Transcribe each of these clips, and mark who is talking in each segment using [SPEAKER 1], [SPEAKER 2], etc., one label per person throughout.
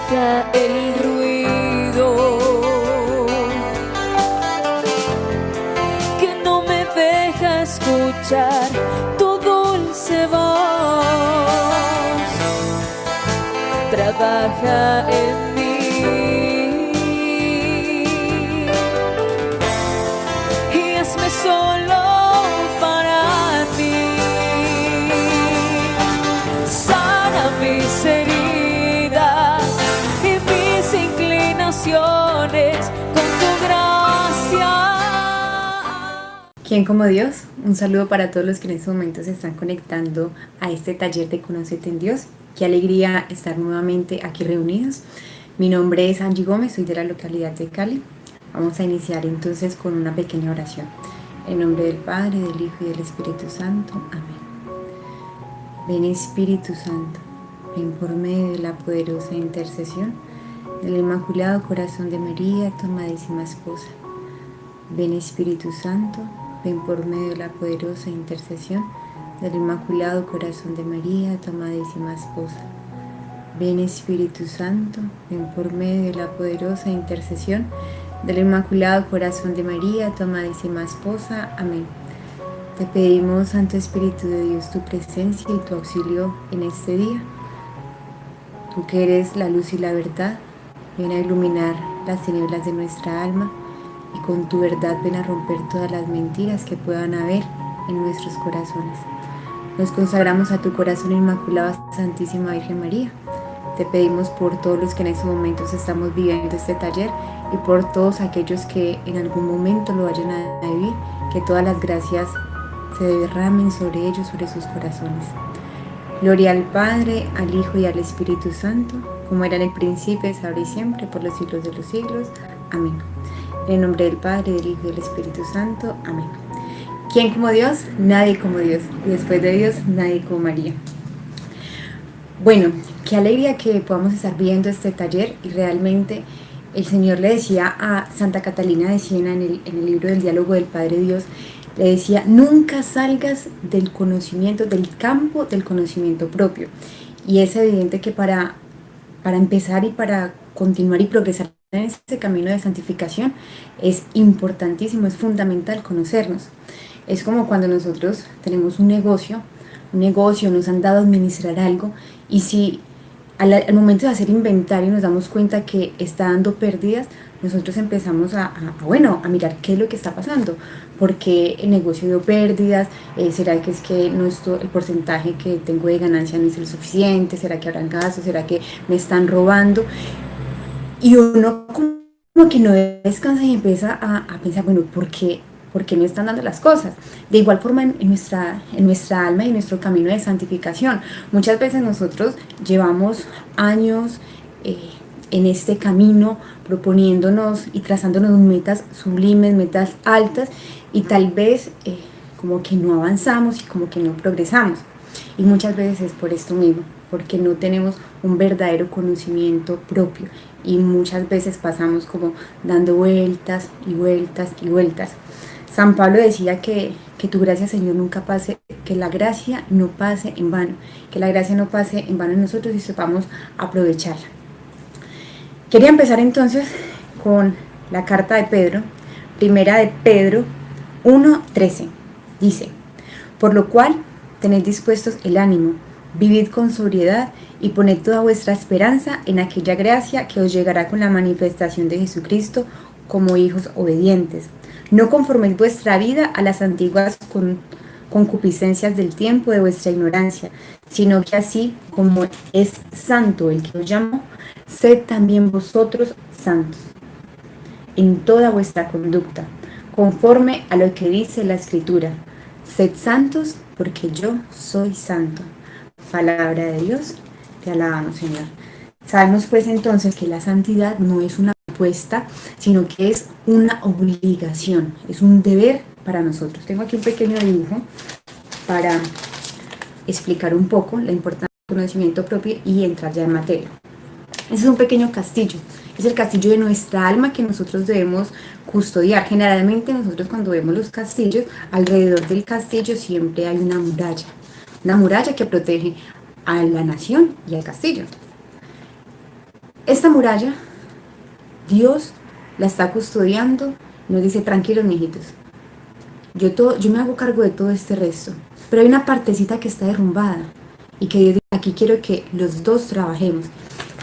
[SPEAKER 1] baja el ruido que no me deja escuchar tu dulce voz. Trabaja en mí y hazme solo para ti. Sana mis heridas y mis inclinaciones con tu gracia.
[SPEAKER 2] ¿Quién como Dios? Un saludo para todos los que en estos momentos se están conectando a este taller de Conócete en Dios. Qué alegría estar nuevamente aquí reunidos. Mi nombre es Angie Gómez, soy de la localidad de Cali. Vamos a iniciar entonces con una pequeña oración. En nombre del Padre, del Hijo y del Espíritu Santo. Amén. Ven Espíritu Santo, ven por medio de la poderosa intercesión del Inmaculado Corazón de María, tu amadísima esposa. Ven Espíritu Santo, ven por medio de la poderosa intercesión del Inmaculado Corazón de María, tu amadísima esposa. Ven Espíritu Santo, ven por medio de la poderosa intercesión del Inmaculado Corazón de María, tu amadísima esposa. Amén. Te pedimos, Santo Espíritu de Dios, tu presencia y tu auxilio en este día. Tú que eres la luz y la verdad, ven a iluminar las tinieblas de nuestra alma y con tu verdad ven a romper todas las mentiras que puedan haber en nuestros corazones. Nos consagramos a tu corazón inmaculado, Santísima Virgen María. Te pedimos por todos los que en estos momentos estamos viviendo este taller y por todos aquellos que en algún momento lo vayan a vivir, que todas las gracias se derramen sobre ellos, sobre sus corazones. Gloria al Padre, al Hijo y al Espíritu Santo, como era en el principio, es ahora y siempre, por los siglos de los siglos. Amén. En el nombre del Padre, del Hijo y del Espíritu Santo. Amén. ¿Quién como Dios? Nadie como Dios. Y después de Dios, nadie como María. Bueno, qué alegría que podamos estar viendo este taller y realmente el Señor le decía a Santa Catalina de Siena en el libro del Diálogo del Padre Dios, le decía, nunca salgas del conocimiento, del campo del conocimiento propio. Y es evidente que para empezar y para continuar y progresar en este camino de santificación es importantísimo, es fundamental conocernos. Es como cuando nosotros tenemos un negocio, nos han dado a administrar algo y si al momento de hacer inventario nos damos cuenta que está dando pérdidas, nosotros empezamos a mirar qué es lo que está pasando, por qué el negocio dio pérdidas, será que es que el porcentaje que tengo de ganancia no es el suficiente, será que habrán gastos, será que me están robando, y uno como que no descansa y empieza a pensar, bueno, ¿por qué no están dando las cosas? De igual forma en nuestra alma y en nuestro camino de santificación. Muchas veces nosotros llevamos años en este camino proponiéndonos y trazándonos metas sublimes, metas altas, y tal vez como que no avanzamos y como que no progresamos. Y muchas veces es por esto mismo, porque no tenemos un verdadero conocimiento propio y muchas veces pasamos como dando vueltas y vueltas y vueltas. San Pablo decía que tu gracia, Señor, nunca pase, que la gracia no pase en vano, que la gracia no pase en vano en nosotros y sepamos aprovecharla. Quería empezar entonces con la carta de Pedro, primera de Pedro 1:13. Dice, por lo cual tened dispuestos el ánimo, vivid con sobriedad y poned toda vuestra esperanza en aquella gracia que os llegará con la manifestación de Jesucristo como hijos obedientes. No conforméis vuestra vida a las antiguas concupiscencias del tiempo de vuestra ignorancia, sino que así como es santo el que os llamó, sed también vosotros santos en toda vuestra conducta, conforme a lo que dice la Escritura. Sed santos porque yo soy santo. Palabra de Dios, te alabamos, Señor. Sabemos pues entonces que la santidad no es una propuesta, sino que es una obligación, es un deber para nosotros. Tengo aquí un pequeño dibujo para explicar un poco la importancia del conocimiento propio y entrar ya en materia. Ese es un pequeño castillo, es el castillo de nuestra alma que nosotros debemos custodiar. Generalmente nosotros cuando vemos los castillos, alrededor del castillo siempre hay una muralla que protege a la nación y al castillo. Esta muralla, Dios la está custodiando, nos dice, tranquilos mijitos, yo me hago cargo de todo este resto, pero hay una partecita que está derrumbada y que Dios dice, aquí quiero que los dos trabajemos,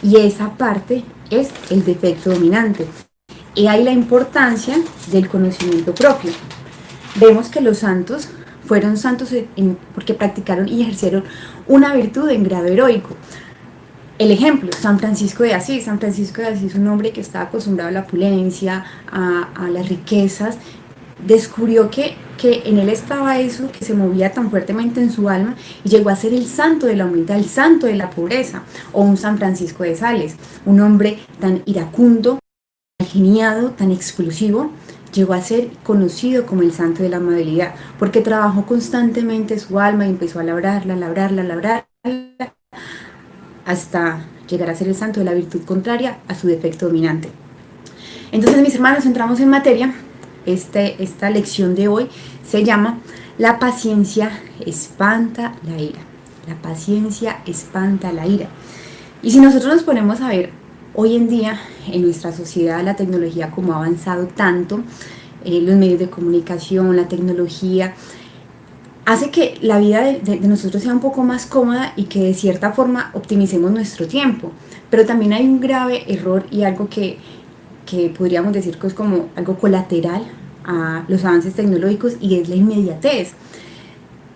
[SPEAKER 2] y esa parte es el defecto dominante. Y hay la importancia del conocimiento propio. Vemos que los santos fueron santos porque practicaron y ejercieron una virtud en grado heroico. El ejemplo, San Francisco de Asís. San Francisco de Asís, un hombre que estaba acostumbrado a la opulencia, a las riquezas, descubrió que en él estaba eso que se movía tan fuertemente en su alma y llegó a ser el santo de la humildad, el santo de la pobreza. O un San Francisco de Sales, un hombre tan iracundo, tan geniado, tan explosivo, llegó a ser conocido como el santo de la amabilidad, porque trabajó constantemente su alma y empezó a labrarla, hasta llegar a ser el santo de la virtud contraria a su defecto dominante. Entonces, mis hermanos, entramos en materia. Esta lección de hoy se llama La paciencia espanta la ira. La paciencia espanta la ira. Y si nosotros nos ponemos a ver, hoy en día en nuestra sociedad la tecnología como ha avanzado tanto, los medios de comunicación, la tecnología, hace que la vida de nosotros sea un poco más cómoda y que de cierta forma optimicemos nuestro tiempo. Pero también hay un grave error y algo que podríamos decir que es como algo colateral a los avances tecnológicos, y es la inmediatez.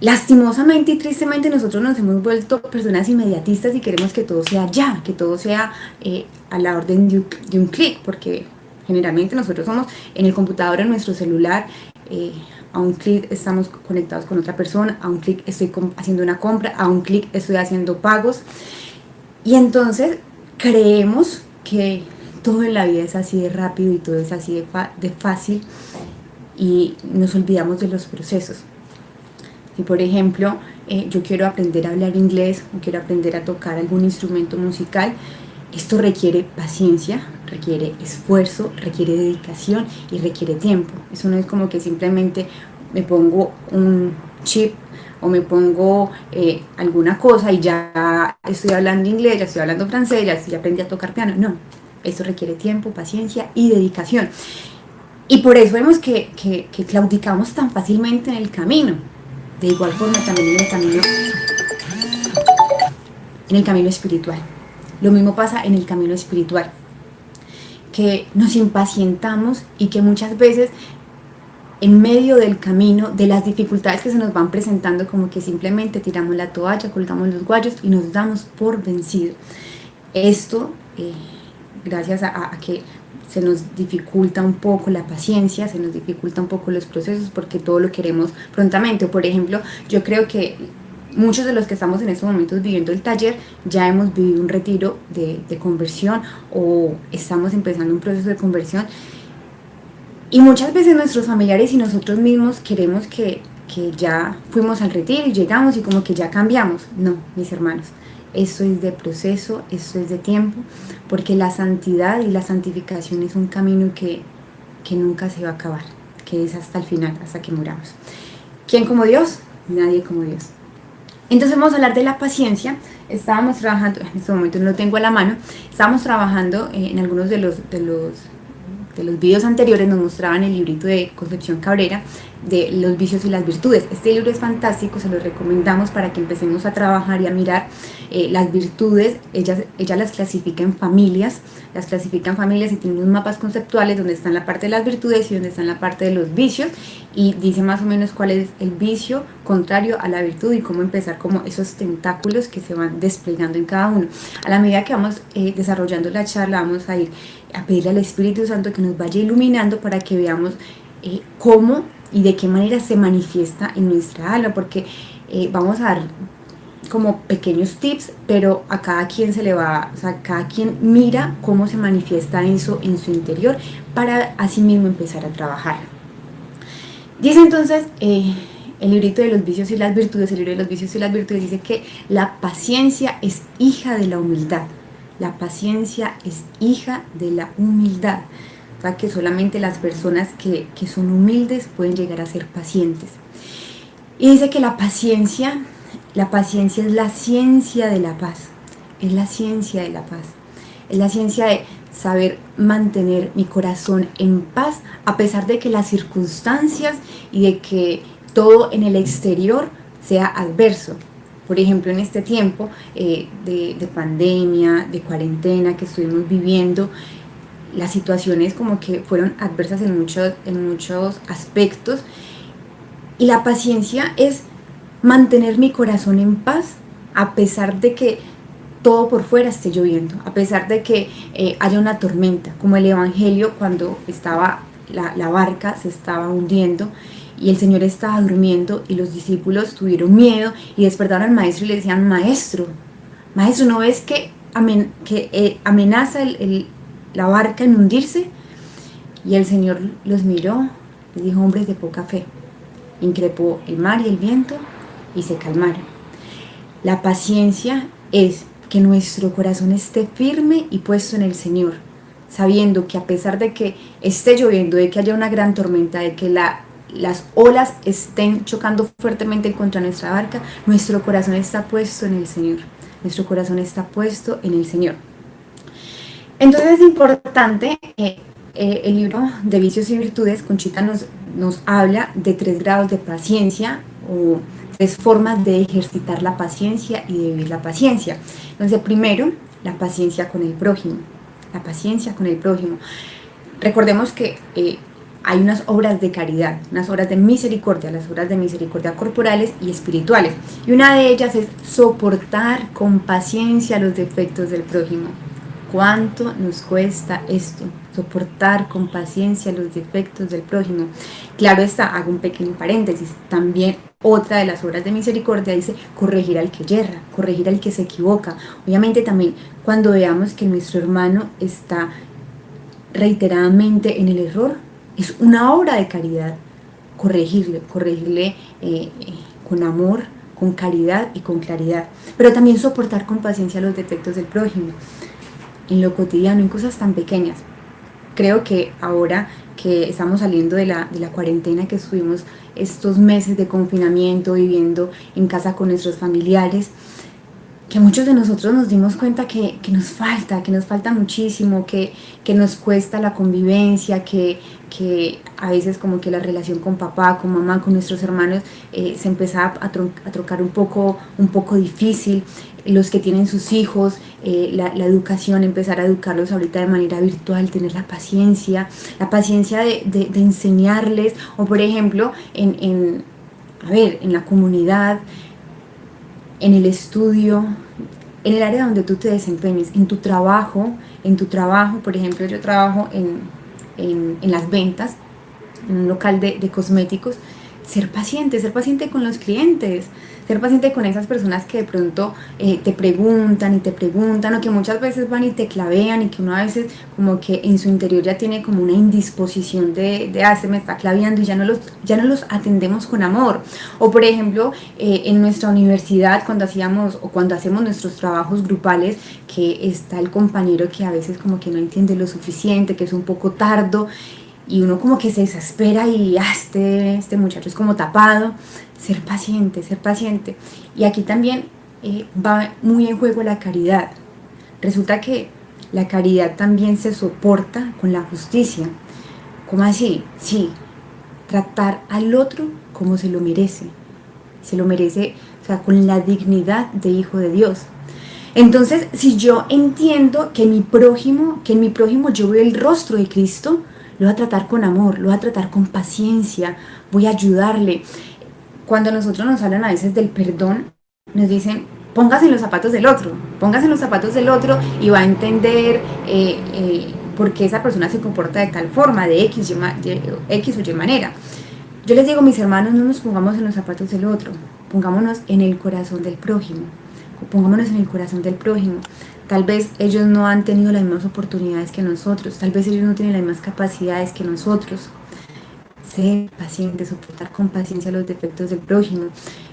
[SPEAKER 2] Lastimosamente y tristemente nosotros nos hemos vuelto personas inmediatistas y queremos que todo sea ya, que todo sea a la orden de un clic, porque generalmente nosotros somos en el computador, en nuestro celular, a un clic estamos conectados con otra persona, a un clic estoy haciendo una compra, a un clic estoy haciendo pagos, y entonces creemos que todo en la vida es así de rápido y todo es así de fácil, y nos olvidamos de los procesos. Si por ejemplo yo quiero aprender a hablar inglés o quiero aprender a tocar algún instrumento musical, esto requiere paciencia, requiere esfuerzo, requiere dedicación y requiere tiempo. Eso no es como que simplemente me pongo un chip o me pongo alguna cosa y ya estoy hablando inglés, ya estoy hablando francés, ya aprendí a tocar piano. No, esto requiere tiempo, paciencia y dedicación. Y por eso vemos que claudicamos tan fácilmente en el camino. De igual forma también en el camino espiritual. Lo mismo pasa en el camino espiritual, que nos impacientamos y que muchas veces en medio del camino, de las dificultades que se nos van presentando, como que simplemente tiramos la toalla, colgamos los guayos y nos damos por vencido. Esto, gracias a que se nos dificulta un poco la paciencia, se nos dificulta un poco los procesos, porque todo lo queremos prontamente. Por ejemplo, yo creo que muchos de los que estamos en estos momentos viviendo el taller ya hemos vivido un retiro de conversión o estamos empezando un proceso de conversión, y muchas veces nuestros familiares y nosotros mismos queremos que ya fuimos al retiro y llegamos y como que ya cambiamos. No, mis hermanos, esto es de proceso, esto es de tiempo, porque la santidad y la santificación es un camino que nunca se va a acabar, que es hasta el final, hasta que muramos. ¿Quién como Dios? Nadie como Dios. Entonces vamos a hablar de la paciencia. Estábamos trabajando, en este momento no lo tengo a la mano, estábamos trabajando en algunos de los videos anteriores, nos mostraban el librito de Concepción Cabrera de los vicios y las virtudes. Este libro es fantástico, se lo recomendamos para que empecemos a trabajar y a mirar las virtudes. Ella las clasifica en familias, y tiene unos mapas conceptuales donde está la parte de las virtudes y donde está la parte de los vicios, y dice más o menos cuál es el vicio contrario a la virtud y cómo empezar como esos tentáculos que se van desplegando en cada uno. A la medida que vamos desarrollando la charla, vamos a ir a pedirle al Espíritu Santo que nos vaya iluminando para que veamos cómo y de qué manera se manifiesta en nuestra alma, porque vamos a dar como pequeños tips, pero a cada quien se le va, o sea, cada quien mira cómo se manifiesta eso en su interior para así mismo empezar a trabajar. Dice entonces el librito de los vicios y las virtudes, el libro de los vicios y las virtudes, dice que la paciencia es hija de la humildad. La paciencia es hija de la humildad. O sea, que solamente las personas que son humildes pueden llegar a ser pacientes. Y dice que la paciencia es la ciencia de la paz. Es la ciencia de la paz. Es la ciencia de saber mantener mi corazón en paz a pesar de que las circunstancias y de que todo en el exterior sea adverso. Por ejemplo, en este tiempo de pandemia, de cuarentena que estuvimos viviendo, las situaciones como que fueron adversas en muchos aspectos, y la paciencia es mantener mi corazón en paz a pesar de que todo por fuera esté lloviendo, a pesar de que haya una tormenta, como el Evangelio cuando estaba la barca se estaba hundiendo y el Señor estaba durmiendo y los discípulos tuvieron miedo y despertaron al maestro y le decían: maestro, ¿no ves que amenaza la barca en hundirse? Y el Señor los miró, les dijo: hombres de poca fe. Increpó el mar y el viento y se calmaron. La paciencia es que nuestro corazón esté firme y puesto en el Señor, sabiendo que a pesar de que esté lloviendo, de que haya una gran tormenta, de que las olas estén chocando fuertemente contra nuestra barca, nuestro corazón está puesto en el Señor. Nuestro corazón está puesto en el Señor. Entonces es importante, el libro de Vicios y Virtudes, Conchita nos habla de 3 grados de paciencia o 3 formas de ejercitar la paciencia y de vivir la paciencia. Entonces, primero, la paciencia con el prójimo. La paciencia con el prójimo. Recordemos que hay unas obras de caridad, unas obras de misericordia, las obras de misericordia corporales y espirituales. Y una de ellas es soportar con paciencia los defectos del prójimo. ¿Cuánto nos cuesta esto? Soportar con paciencia los defectos del prójimo. Claro está, hago un pequeño paréntesis, también otra de las obras de misericordia dice corregir al que yerra, corregir al que se equivoca. Obviamente también cuando veamos que nuestro hermano está reiteradamente en el error, es una obra de caridad corregirle con amor, con caridad y con claridad. Pero también soportar con paciencia los defectos del prójimo, en lo cotidiano, en cosas tan pequeñas. Creo que ahora que estamos saliendo de la cuarentena, que estuvimos estos meses de confinamiento, viviendo en casa con nuestros familiares, que muchos de nosotros nos dimos cuenta que nos falta muchísimo, que nos cuesta la convivencia, que a veces como que la relación con papá, con mamá, con nuestros hermanos se empezaba a trocar un poco difícil. Los que tienen sus hijos, la educación, empezar a educarlos ahorita de manera virtual, tener la paciencia de enseñarles, o por ejemplo, en la comunidad, en el estudio, en el área donde tú te desempeñes, en tu trabajo, por ejemplo, yo trabajo en las ventas, en un local de cosméticos. Ser paciente con los clientes, ser paciente con esas personas que de pronto te preguntan, o que muchas veces van y te clavean, y que uno a veces como que en su interior ya tiene como una indisposición de se me está claveando, y ya no los atendemos con amor. O por ejemplo, en nuestra universidad, cuando hacemos nuestros trabajos grupales, que está el compañero que a veces como que no entiende lo suficiente, que es un poco tardo, y uno como que se desespera y este muchacho es como tapado. Ser paciente. Y aquí también va muy en juego la caridad. Resulta que la caridad también se soporta con la justicia. ¿Cómo así? Sí, tratar al otro como se lo merece, o sea, con la dignidad de hijo de Dios. Entonces, si yo entiendo que en mi prójimo yo veo el rostro de Cristo, lo voy a tratar con amor, lo voy a tratar con paciencia, voy a ayudarle. Cuando nosotros nos hablan a veces del perdón, nos dicen: póngase en los zapatos del otro y va a entender por qué esa persona se comporta de tal forma, de X o Y manera. Yo les digo, mis hermanos, no nos pongamos en los zapatos del otro, pongámonos en el corazón del prójimo. Tal vez ellos no han tenido las mismas oportunidades que nosotros, tal vez ellos no tienen las mismas capacidades que nosotros. Ser paciente, soportar con paciencia los defectos del prójimo.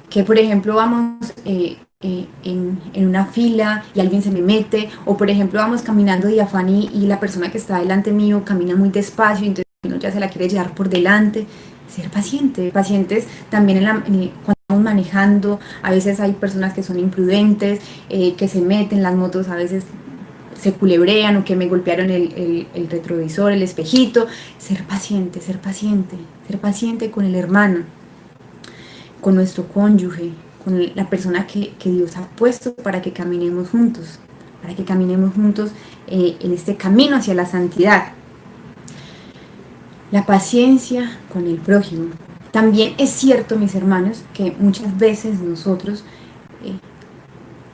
[SPEAKER 2] Que por ejemplo vamos en una fila y alguien se me mete, o por ejemplo vamos caminando de afán y la persona que está delante mío camina muy despacio, y entonces uno ya se la quiere llevar por delante. Ser pacientes también cuando estamos manejando. A veces hay personas que son imprudentes, que se meten. Las motos a veces se culebrean o que me golpearon el retrovisor, el espejito. Ser paciente, ser paciente, ser paciente con el hermano, con nuestro cónyuge, con la persona que Dios ha puesto para que caminemos juntos, en este camino hacia la santidad. La paciencia con el prójimo. También es cierto, mis hermanos, que muchas veces nosotros,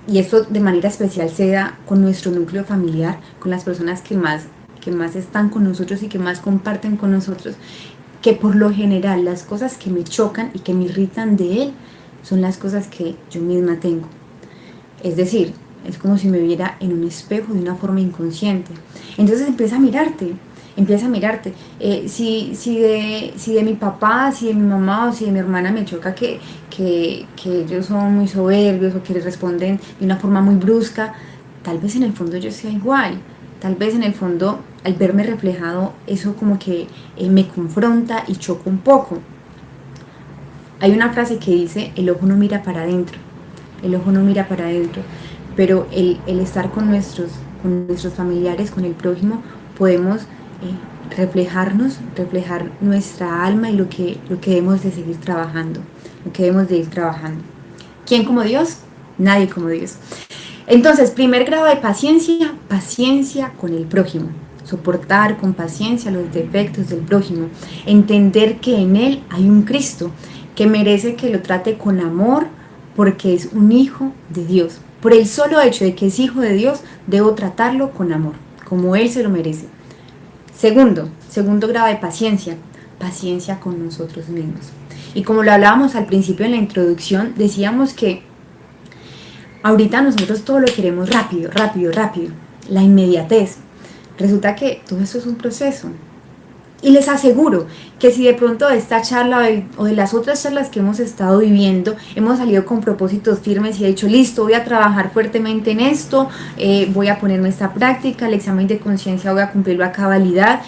[SPEAKER 2] y esto de manera especial se da con nuestro núcleo familiar, con las personas que más están con nosotros y que más comparten con nosotros, que por lo general las cosas que me chocan y que me irritan de él son las cosas que yo misma tengo. Es decir, es como si me viera en un espejo de una forma inconsciente. Entonces empieza a mirarte. Si de mi papá, si de mi mamá o si de mi hermana me choca que ellos son muy soberbios o que responden de una forma muy brusca, tal vez en el fondo yo sea igual. Tal vez en el fondo, al verme reflejado, eso como que me confronta y choca un poco. Hay una frase que dice: el ojo no mira para adentro, pero el estar con nuestros familiares, con el prójimo, podemos reflejar nuestra alma y lo que debemos de seguir trabajando, ¿Quién como Dios? Nadie como Dios. Entonces, primer grado de paciencia, paciencia con el prójimo. Soportar con paciencia los defectos del prójimo. Entender que en él hay un Cristo que merece que lo trate con amor porque es un hijo de Dios. Por el solo hecho de que es hijo de Dios, debo tratarlo con amor, como él se lo merece. Segundo grado de paciencia, paciencia con nosotros mismos. Y como lo hablábamos al principio en la introducción, decíamos que ahorita nosotros todo lo queremos rápido, la inmediatez. Resulta que todo eso es un proceso. Y les aseguro que si de pronto de esta charla o de las otras charlas que hemos estado viviendo, hemos salido con propósitos firmes y he dicho: listo, voy a trabajar fuertemente en esto, voy a ponerme esta práctica, el examen de conciencia voy a cumplirlo a cabalidad,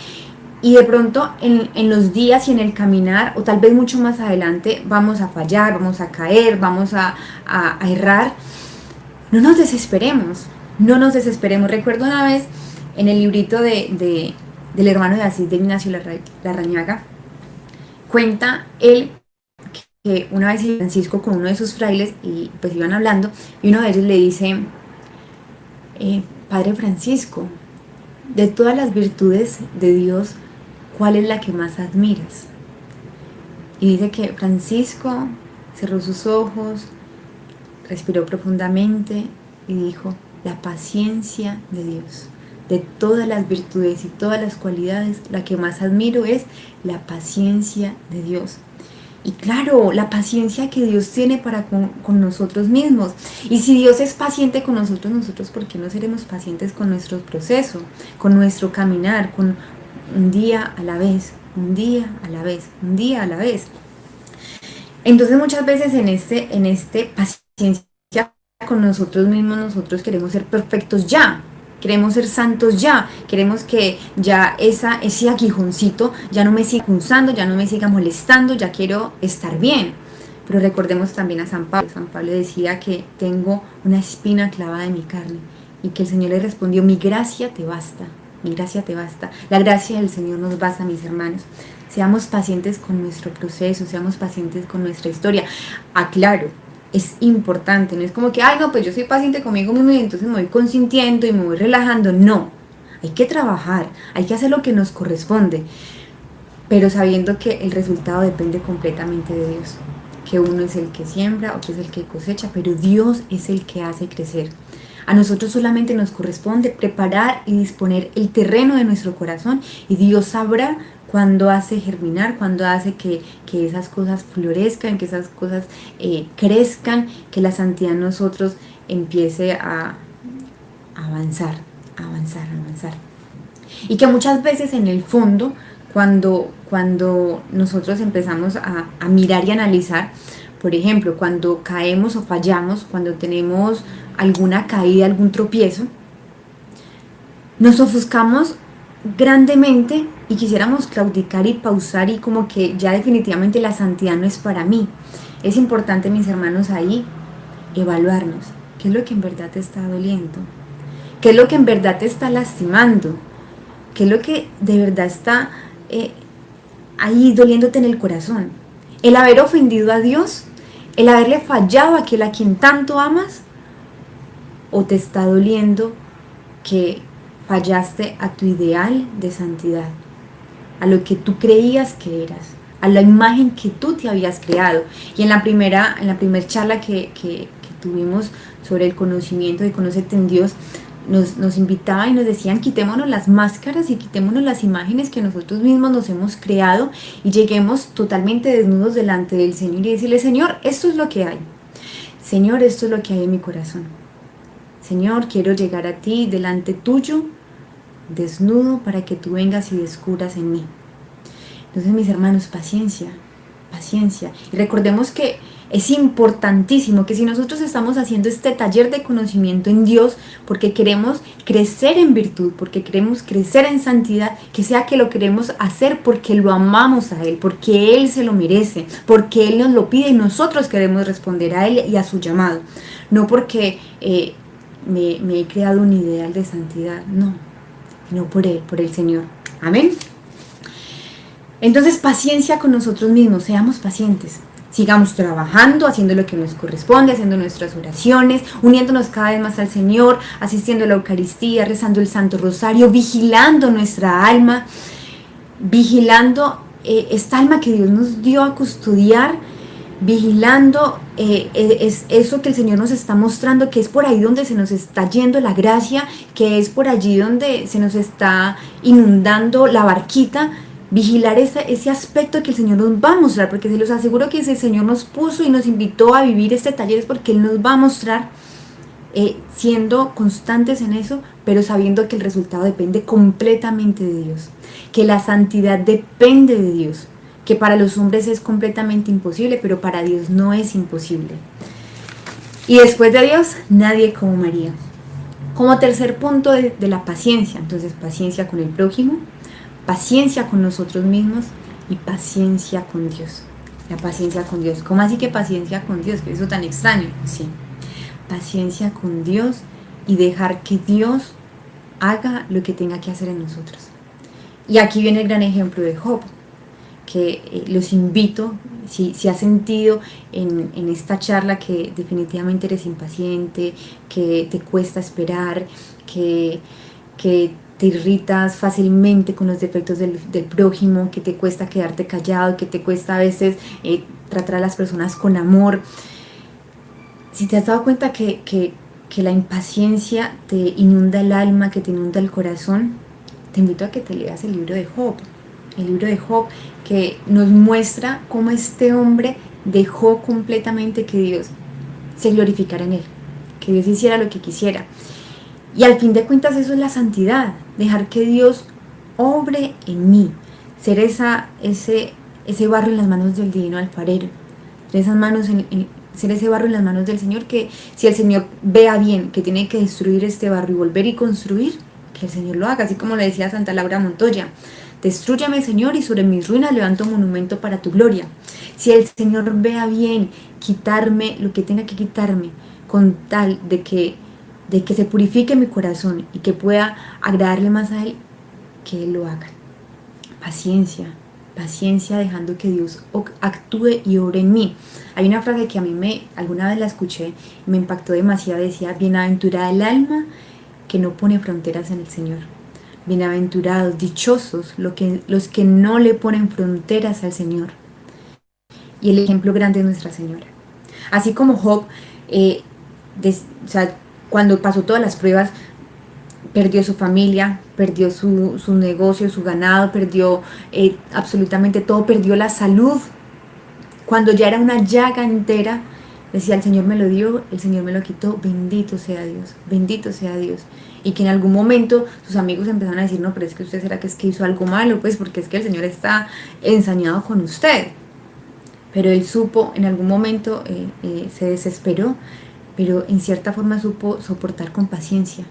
[SPEAKER 2] y de pronto en los días y en el caminar, o tal vez mucho más adelante, vamos a fallar, vamos a caer, vamos a errar. No nos desesperemos. Recuerdo una vez en el librito del hermano de Asís, de Ignacio Larrañaga, cuenta él que una vez Francisco con uno de sus frailes y pues iban hablando, y uno de ellos le dice: Padre Francisco, de todas las virtudes de Dios, ¿cuál es la que más admiras? Y dice que Francisco cerró sus ojos, respiró profundamente y dijo: la paciencia de Dios. De todas las virtudes y todas las cualidades, la que más admiro es la paciencia de Dios. Y claro, la paciencia que Dios tiene para con nosotros mismos. Y si Dios es paciente con nosotros, ¿por qué no seremos pacientes con nuestro proceso, con nuestro caminar, con un día a la vez? Entonces muchas veces en este paciencia con nosotros mismos, nosotros queremos ser perfectos ya. Queremos ser santos ya, queremos que ya ese aguijoncito ya no me siga punzando, ya no me siga molestando, ya quiero estar bien. Pero recordemos también a San Pablo. San Pablo decía que tengo una espina clavada en mi carne y que el Señor le respondió: mi gracia te basta, la gracia del Señor nos basta, mis hermanos. Seamos pacientes con nuestro proceso, seamos pacientes con nuestra historia. Aclaro, es importante, no es como que, ay no, pues yo soy paciente conmigo mismo y entonces me voy consintiendo y me voy relajando. No, hay que trabajar, hay que hacer lo que nos corresponde, pero sabiendo que el resultado depende completamente de Dios, que uno es el que siembra, otro es el que cosecha, pero Dios es el que hace crecer. A nosotros solamente nos corresponde preparar y disponer el terreno de nuestro corazón, y Dios sabrá cuando hace germinar, cuando hace que esas cosas florezcan, que esas cosas crezcan, que la santidad en nosotros empiece a avanzar. Y que muchas veces en el fondo, cuando nosotros empezamos a mirar y analizar, por ejemplo, cuando caemos o fallamos, cuando tenemos alguna caída, algún tropiezo, nos ofuscamos grandemente y quisiéramos claudicar y pausar y como que ya definitivamente la santidad no es para mí. Es importante, mis hermanos, ahí evaluarnos. ¿Qué es lo que en verdad te está doliendo? ¿Qué es lo que en verdad te está lastimando? ¿Qué es lo que de verdad está ahí doliéndote en el corazón? ¿El haber ofendido a Dios? ¿El haberle fallado a aquel a quien tanto amas? ¿O te está doliendo que fallaste a tu ideal de santidad? A lo que tú creías que eras, a la imagen que tú te habías creado. Y en la primera charla que tuvimos sobre el conocimiento de Conócete en Dios, nos invitaban y nos decían: quitémonos las máscaras y quitémonos las imágenes que nosotros mismos nos hemos creado y lleguemos totalmente desnudos delante del Señor y decirle: Señor, esto es lo que hay. Señor, esto es lo que hay en mi corazón. Señor, quiero llegar a ti delante tuyo, desnudo, para que tú vengas y descubras en mí. Entonces, mis hermanos, paciencia, paciencia. Y recordemos que es importantísimo que si nosotros estamos haciendo este taller de conocimiento en Dios porque queremos crecer en virtud, porque queremos crecer en santidad, que sea que lo queremos hacer porque lo amamos a Él, porque Él se lo merece, porque Él nos lo pide y nosotros queremos responder a Él y a su llamado. No porque me he creado un ideal de santidad, no, sino por Él, por el Señor. Amén. Entonces, paciencia con nosotros mismos, seamos pacientes. Sigamos trabajando, haciendo lo que nos corresponde, haciendo nuestras oraciones, uniéndonos cada vez más al Señor, asistiendo a la Eucaristía, rezando el Santo Rosario, vigilando nuestra alma, vigilando esta alma que Dios nos dio a custodiar, vigilando es eso que el Señor nos está mostrando, que es por ahí donde se nos está yendo la gracia, que es por allí donde se nos está inundando la barquita. Vigilar ese aspecto que el Señor nos va a mostrar, porque se los aseguro que si el Señor nos puso y nos invitó a vivir este taller es porque Él nos va a mostrar, siendo constantes en eso, pero sabiendo que el resultado depende completamente de Dios, que la santidad depende de Dios, que para los hombres es completamente imposible, pero para Dios no es imposible. Y después de Dios, nadie como María. Como tercer punto de la paciencia, entonces paciencia con el prójimo, paciencia con nosotros mismos y paciencia con Dios. La paciencia con Dios. ¿Cómo así que paciencia con Dios? ¿Qué es eso tan extraño? Sí. Paciencia con Dios y dejar que Dios haga lo que tenga que hacer en nosotros. Y aquí viene el gran ejemplo de Job, que los invito, si has sentido en esta charla que definitivamente eres impaciente, que te cuesta esperar, que te irritas fácilmente con los defectos del prójimo, que te cuesta quedarte callado, que te cuesta a veces tratar a las personas con amor. Si te has dado cuenta que la impaciencia te inunda el alma, que te inunda el corazón, te invito a que te leas el libro de Job. El libro de Job, que nos muestra cómo este hombre dejó completamente que Dios se glorificara en él, que Dios hiciera lo que quisiera. Y al fin de cuentas eso es la santidad, dejar que Dios obre en mí, ser ese barro en las manos del divino alfarero, ser ese barro en las manos del Señor, que si el Señor vea bien que tiene que destruir este barro y volver y construir, que el Señor lo haga, así como le decía Santa Laura Montoya: destrúyame, Señor, y sobre mis ruinas levanto un monumento para tu gloria. Si el Señor vea bien quitarme lo que tenga que quitarme, con tal de que se purifique mi corazón y que pueda agradarle más a Él, que Él lo haga. Paciencia, paciencia, dejando que Dios actúe y obre en mí. Hay una frase que a mí alguna vez la escuché y me impactó demasiado. Decía: bienaventurada el alma que no pone fronteras en el Señor. Bienaventurados, dichosos los que no le ponen fronteras al Señor. Y el ejemplo grande es Nuestra Señora. Así como Job, cuando pasó todas las pruebas, perdió su familia, perdió su negocio, su ganado, perdió absolutamente todo, perdió la salud. Cuando ya era una llaga entera, decía: el Señor me lo dio, el Señor me lo quitó, bendito sea Dios, bendito sea Dios. Y que en algún momento sus amigos empezaron a decir: no, pero es que usted, ¿será que es que hizo algo malo? Pues porque es que el Señor está ensañado con usted. Pero él supo, en algún momento se desesperó, pero en cierta forma supo soportar con paciencia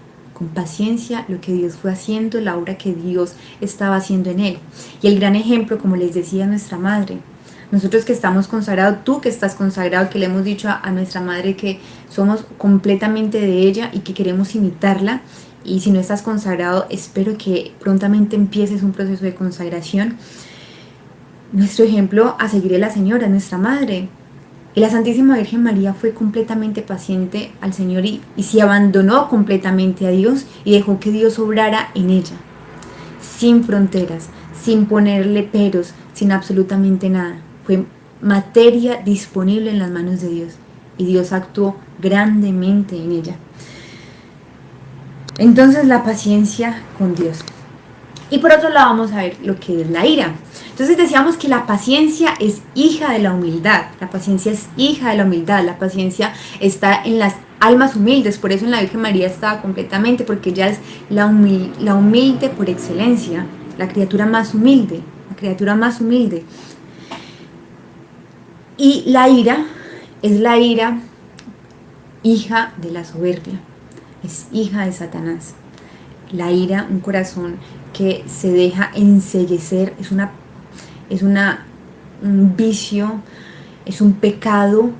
[SPEAKER 2] lo que Dios fue haciendo, la obra que Dios estaba haciendo en él. Y el gran ejemplo, como les decía nuestra madre, nosotros que estamos consagrados, tú que estás consagrado, que le hemos dicho a nuestra madre que somos completamente de ella y que queremos imitarla y si no estás consagrado, espero que prontamente empieces un proceso de consagración. Nuestro ejemplo a seguir es la Señora, nuestra Madre. Y la Santísima Virgen María fue completamente paciente al Señor y se abandonó completamente a Dios y dejó que Dios obrara en ella, sin fronteras, sin ponerle peros, sin absolutamente nada. Fue materia disponible en las manos de Dios y Dios actuó grandemente en ella. Entonces, la paciencia con Dios. Y por otro lado vamos a ver lo que es la ira. Entonces decíamos que la paciencia es hija de la humildad. La paciencia es hija de la humildad. La paciencia está en las almas humildes. Por eso en la Virgen María estaba completamente, porque ella es la humilde por excelencia. La criatura más humilde. La criatura más humilde. Y la ira es la ira hija de la soberbia. Es hija de Satanás. La ira, un corazón que se deja enceguecer, es un vicio, es un pecado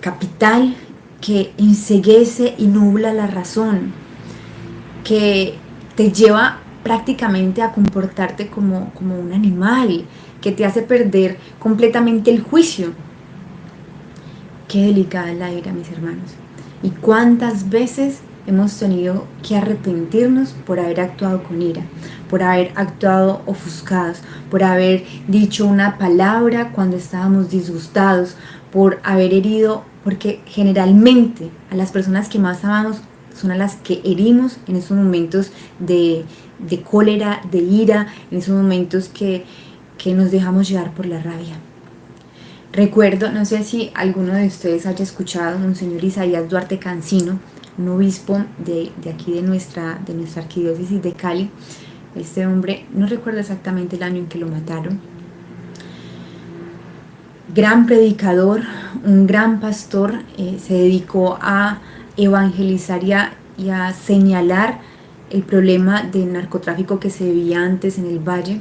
[SPEAKER 2] capital que enceguece y nubla la razón, que te lleva prácticamente a comportarte como un animal, que te hace perder completamente el juicio. Qué delicada es la ira, mis hermanos. Y cuántas veces hemos tenido que arrepentirnos por haber actuado con ira, por haber actuado ofuscados, por haber dicho una palabra cuando estábamos disgustados, por haber herido, porque generalmente a las personas que más amamos son a las que herimos en esos momentos de cólera, de ira, en esos momentos que nos dejamos llevar por la rabia. Recuerdo, no sé si alguno de ustedes haya escuchado, Monseñor Isaías Duarte Cancino, un obispo de aquí de nuestra arquidiócesis de Cali. Este hombre, no recuerdo exactamente el año en que lo mataron. Gran predicador, un gran pastor, se dedicó a evangelizar y a señalar el problema del narcotráfico que se vivía antes en el valle.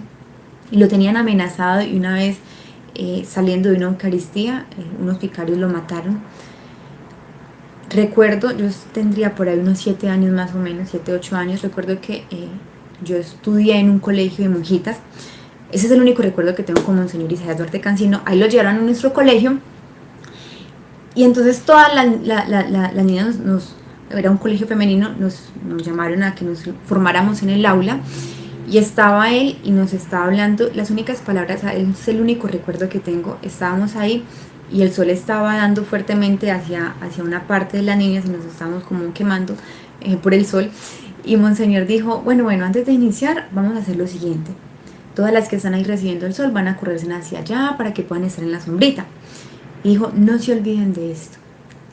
[SPEAKER 2] Y lo tenían amenazado y una vez saliendo de una Eucaristía, unos vicarios lo mataron. Recuerdo, yo tendría por ahí unos 7 años más o menos, 7, 8 años, recuerdo que yo estudié en un colegio de monjitas. Ese es el único recuerdo que tengo con Monseñor Isaías Duarte Cancino. Ahí lo llevaron a nuestro colegio y entonces todas las niñas era un colegio femenino, nos llamaron a que nos formáramos en el aula y estaba él y nos estaba hablando. Las únicas palabras, es el único recuerdo que tengo. Estábamos ahí y el sol estaba dando fuertemente hacia una parte de las niñas y nos estábamos como quemando por el sol. Y Monseñor dijo, bueno, antes de iniciar vamos a hacer lo siguiente. Todas las que están ahí recibiendo el sol van a correrse hacia allá para que puedan estar en la sombrita. Y dijo, no se olviden de esto.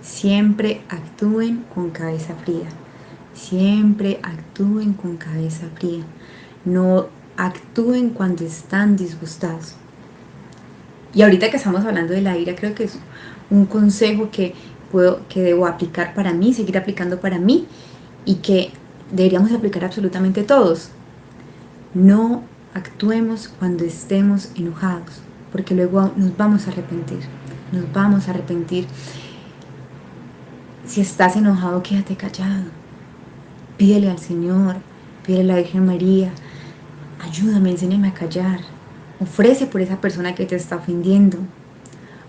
[SPEAKER 2] Siempre actúen con cabeza fría. Siempre actúen con cabeza fría. No actúen cuando están disgustados. Y ahorita que estamos hablando de la ira, creo que es un consejo que debo aplicar para mí, seguir aplicando para mí y que deberíamos aplicar absolutamente todos. No actuemos cuando estemos enojados, porque luego nos vamos a arrepentir. Nos vamos a arrepentir. Si estás enojado, quédate callado. Pídele al Señor, pídele a la Virgen María, ayúdame, enséñame a callar. Ofrece por esa persona que te está ofendiendo.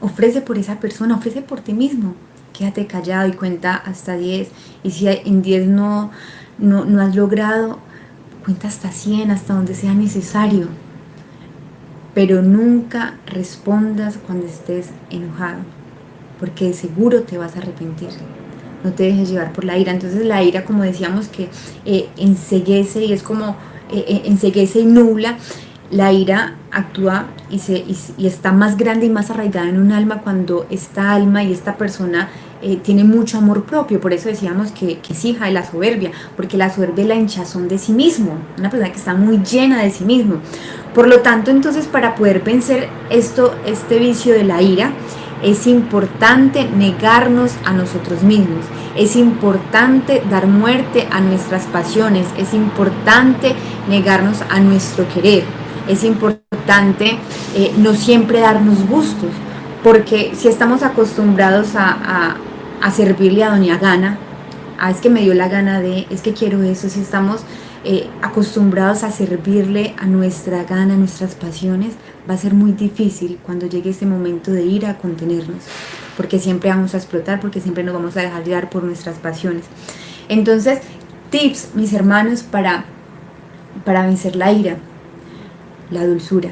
[SPEAKER 2] Ofrece por esa persona, ofrece por ti mismo. Quédate callado y cuenta hasta 10. Y si en 10 no has logrado, cuenta hasta 100, hasta donde sea necesario. Pero nunca respondas cuando estés enojado, porque de seguro te vas a arrepentir. No te dejes llevar por la ira. Entonces la ira, como decíamos, que enceguece y es como enceguece y nubla. La ira actúa y está más grande y más arraigada en un alma cuando esta alma y esta persona tiene mucho amor propio. Por eso decíamos que es hija de la soberbia, porque la soberbia es la hinchazón de sí mismo, una persona que está muy llena de sí mismo. Por lo tanto, entonces, para poder vencer este vicio de la ira, es importante negarnos a nosotros mismos, es importante dar muerte a nuestras pasiones, es importante negarnos a nuestro querer, es importante no siempre darnos gustos, porque si estamos acostumbrados a servirle a doña Gana, es que me dio la gana de, es que quiero eso. Si estamos acostumbrados a servirle a nuestra gana, a nuestras pasiones, va a ser muy difícil cuando llegue ese momento de ira a contenernos, porque siempre vamos a explotar, porque siempre nos vamos a dejar llevar por nuestras pasiones. Entonces, tips, mis hermanos, para vencer la ira: la dulzura,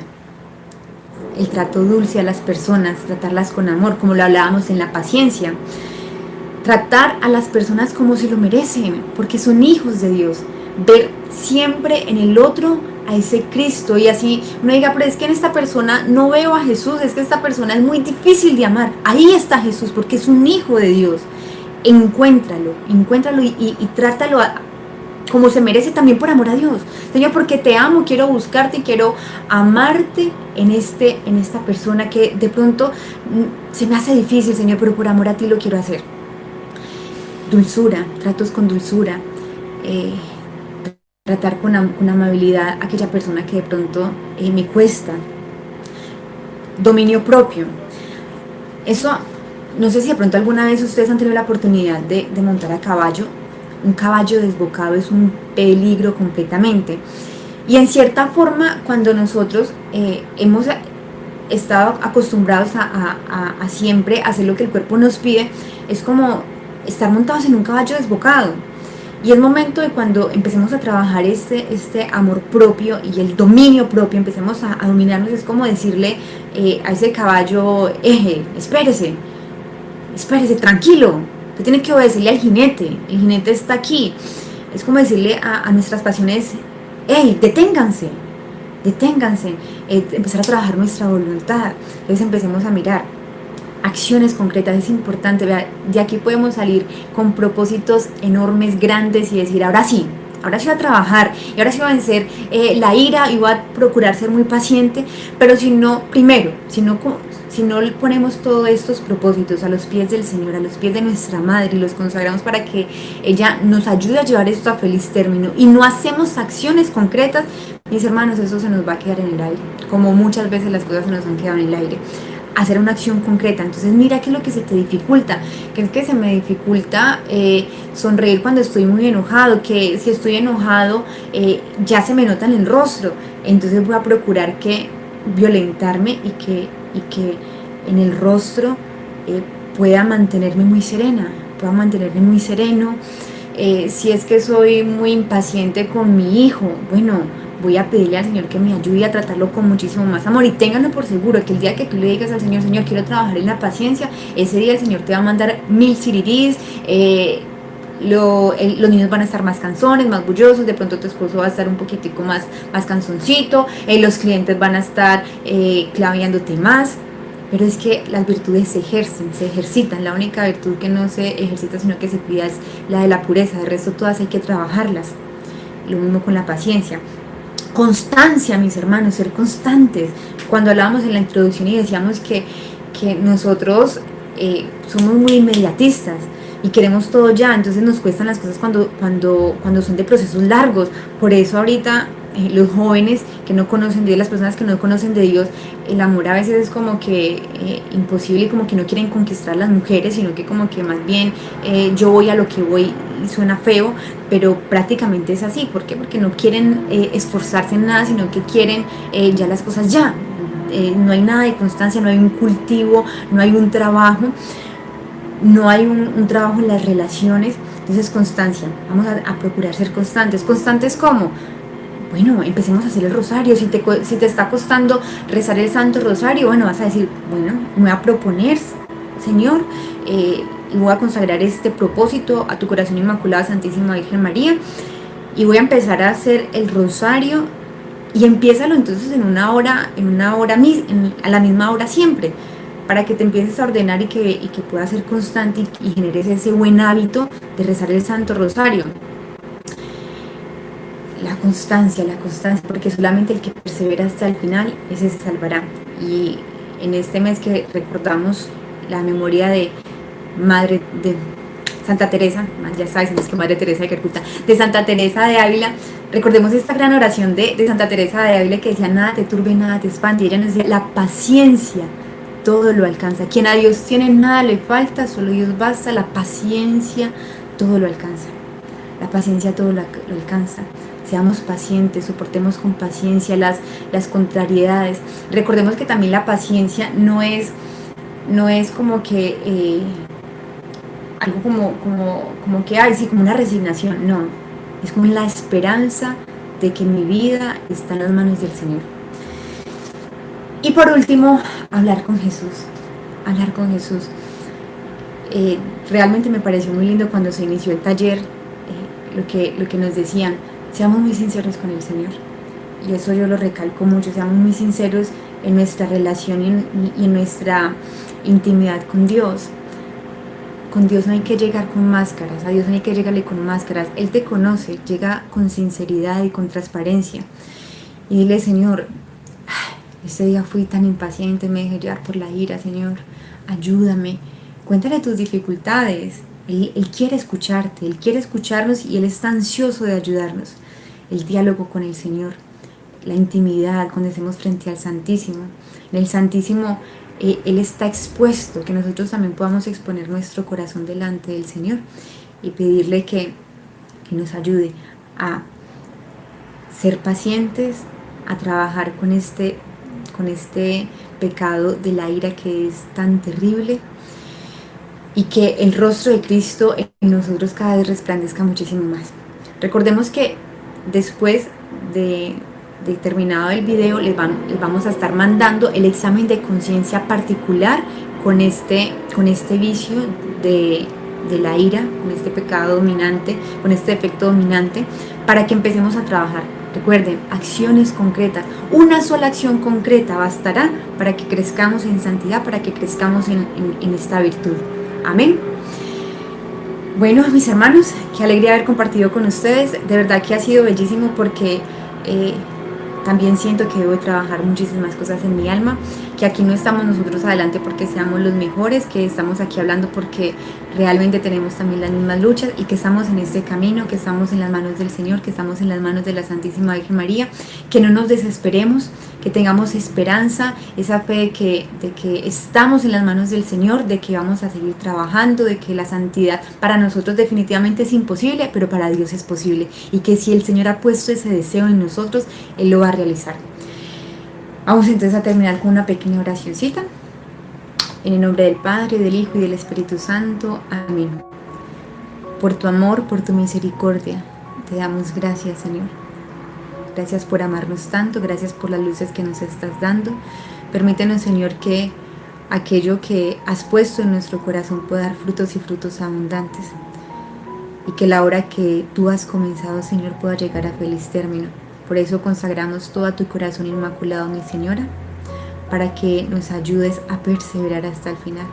[SPEAKER 2] el trato dulce a las personas, tratarlas con amor, como lo hablábamos en la paciencia. Tratar a las personas como se lo merecen, porque son hijos de Dios. Ver siempre en el otro a ese Cristo, y así uno diga, pero es que en esta persona no veo a Jesús, es que esta persona es muy difícil de amar. Ahí está Jesús, porque es un hijo de Dios. Encuéntralo y trátalo como se merece, también por amor a Dios. Señor, porque te amo, quiero buscarte y quiero amarte en esta persona que de pronto se me hace difícil, Señor, pero por amor a ti lo quiero hacer. Dulzura, tratos con dulzura, tratar con amabilidad a aquella persona que de pronto me cuesta. Dominio propio. Eso, no sé si de pronto alguna vez ustedes han tenido la oportunidad de montar a caballo. Un caballo desbocado es un peligro completamente. Y en cierta forma, cuando nosotros hemos estado acostumbrados a siempre hacer lo que el cuerpo nos pide, es como estar montados en un caballo desbocado. Y es momento de cuando empecemos a trabajar este amor propio y el dominio propio, empecemos a dominarnos. Es como decirle a ese caballo, espérese, tranquilo, te tiene que obedecerle al jinete, el jinete está aquí. Es como decirle a nuestras pasiones, deténganse, empezar a trabajar nuestra voluntad. Entonces empecemos a mirar acciones concretas, es importante. Vea, de aquí podemos salir con propósitos enormes, grandes, y decir, ahora sí voy a trabajar, y ahora sí voy a vencer la ira, y voy a procurar ser muy paciente. Pero si no ponemos todos estos propósitos a los pies del Señor, a los pies de nuestra Madre, y los consagramos para que ella nos ayude a llevar esto a feliz término, y no hacemos acciones concretas, mis hermanos, eso se nos va a quedar en el aire, como muchas veces las cosas se nos han quedado en el aire. Hacer una acción concreta. Entonces mira qué es lo que se te dificulta. Que es que se me dificulta sonreír cuando estoy muy enojado, que si estoy enojado ya se me nota en el rostro. Entonces voy a procurar que violentarme y que en el rostro pueda mantenerme muy serena, pueda mantenerme muy sereno. Si es que soy muy impaciente con mi hijo, bueno, voy a pedirle al Señor que me ayude a tratarlo con muchísimo más amor. Y ténganlo por seguro que el día que tú le digas al Señor, Señor, quiero trabajar en la paciencia, ese día el Señor te va a mandar 1000 siriris. Los niños van a estar más cansones, más bullosos, de pronto tu esposo va a estar un poquitico más cansoncito, los clientes van a estar claveándote más. Pero es que las virtudes se ejercitan. La única virtud que no se ejercita sino que se cuida es la de la pureza. De resto todas hay que trabajarlas. Lo mismo con la paciencia. Constancia, mis hermanos, ser constantes. Cuando hablábamos en la introducción y decíamos que nosotros somos muy inmediatistas y queremos todo ya, entonces nos cuestan las cosas cuando son de procesos largos. Por eso ahorita los jóvenes que no conocen de Dios, las personas que no conocen de Dios, el amor a veces es como que imposible, y como que no quieren conquistar a las mujeres, sino que como que más bien yo voy a lo que voy, y suena feo, pero prácticamente es así. ¿Por qué? Porque no quieren esforzarse en nada, sino que quieren ya las cosas ya. No hay nada de constancia, no hay un cultivo, no hay un trabajo, no hay un trabajo en las relaciones. Entonces constancia, vamos a procurar ser constantes. ¿Constantes cómo? Bueno, empecemos a hacer el rosario. Si te está costando rezar el Santo Rosario, bueno, vas a decir, bueno, me voy a proponer, Señor, y voy a consagrar este propósito a tu corazón inmaculado, Santísima Virgen María, y voy a empezar a hacer el rosario. Y empiézalo entonces a la misma hora siempre, para que te empieces a ordenar y que puedas ser constante y generes ese buen hábito de rezar el Santo Rosario. La constancia, porque solamente el que persevera hasta el final, ese se salvará. Y en este mes que recordamos la memoria de Madre de Santa Teresa, ya sabes, es que Madre Teresa de Calcuta, de Santa Teresa de Ávila, recordemos esta gran oración de Santa Teresa de Ávila que decía, nada te turbe, nada te espante. Y ella nos decía, la paciencia todo lo alcanza. Quien a Dios tiene, nada le falta, solo Dios basta. La paciencia todo lo alcanza. La paciencia todo lo alcanza. Seamos pacientes, soportemos con paciencia las contrariedades. Recordemos que también la paciencia no es como que algo como que, ay, sí, como una resignación. No, es como la esperanza de que mi vida está en las manos del Señor. Y por último, hablar con Jesús. Hablar con Jesús. Realmente me pareció muy lindo cuando se inició el taller, lo que nos decían, seamos muy sinceros con el Señor. Y eso yo lo recalco mucho, seamos muy sinceros en nuestra relación y en nuestra intimidad con Dios. Con Dios no hay que llegar con máscaras, a Dios no hay que llegarle con máscaras. Él te conoce, llega con sinceridad y con transparencia. Y dile, Señor, este día fui tan impaciente, me dejé llevar por la ira, Señor, ayúdame. Cuéntale tus dificultades. Él quiere escucharte, Él quiere escucharnos y Él está ansioso de ayudarnos. El diálogo con el Señor, la intimidad cuando estemos frente al Santísimo. En el Santísimo Él está expuesto, que nosotros también podamos exponer nuestro corazón delante del Señor y pedirle que nos ayude a ser pacientes, a trabajar con este pecado de la ira que es tan terrible, y que el rostro de Cristo en nosotros cada vez resplandezca muchísimo más. Recordemos que después de terminado el video les vamos a estar mandando el examen de conciencia particular con este vicio de la ira, con este pecado dominante, con este defecto dominante, para que empecemos a trabajar. Recuerden, acciones concretas, una sola acción concreta bastará para que crezcamos en santidad, para que crezcamos en esta virtud. Amén. Bueno, mis hermanos, qué alegría haber compartido con ustedes. De verdad que ha sido bellísimo porque también siento que debo trabajar muchísimas cosas en mi alma, que aquí no estamos nosotros adelante porque seamos los mejores, que estamos aquí hablando porque realmente tenemos también las mismas luchas y que estamos en este camino, que estamos en las manos del Señor, que estamos en las manos de la Santísima Virgen María, que no nos desesperemos, que tengamos esperanza, esa fe de que estamos en las manos del Señor, de que vamos a seguir trabajando, de que la santidad para nosotros definitivamente es imposible, pero para Dios es posible, y que si el Señor ha puesto ese deseo en nosotros, Él lo va a realizar. Vamos entonces a terminar con una pequeña oracióncita. En el nombre del Padre, del Hijo y del Espíritu Santo. Amén. Por tu amor, por tu misericordia, te damos gracias, Señor. Gracias por amarnos tanto, gracias por las luces que nos estás dando. Permítenos, Señor, que aquello que has puesto en nuestro corazón pueda dar frutos y frutos abundantes. Y que la obra que tú has comenzado, Señor, pueda llegar a feliz término. Por eso consagramos todo a tu corazón inmaculado, mi Señora, para que nos ayudes a perseverar hasta el final,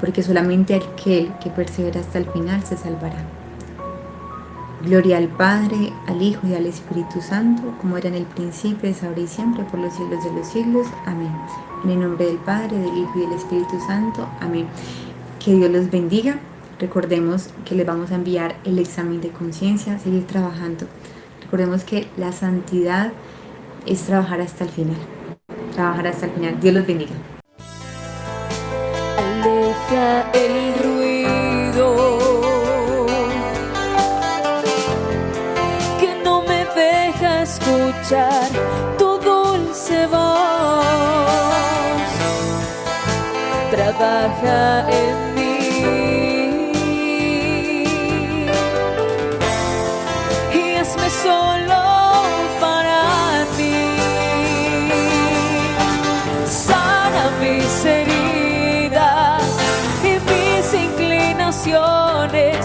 [SPEAKER 2] porque solamente aquel que persevera hasta el final se salvará. Gloria al Padre, al Hijo y al Espíritu Santo, como era en el principio, es ahora y siempre, por los siglos de los siglos. Amén. En el nombre del Padre, del Hijo y del Espíritu Santo. Amén. Que Dios los bendiga. Recordemos que les vamos a enviar el examen de conciencia, seguir trabajando. Recordemos que la santidad es trabajar hasta el final. Trabajar hasta el final. Dios los bendiga.
[SPEAKER 1] Aleja el ruido que no me deja escuchar tu dulce voz. Trabaja en mí y hazme solo para mí. Sana mis heridas y mis inclinaciones.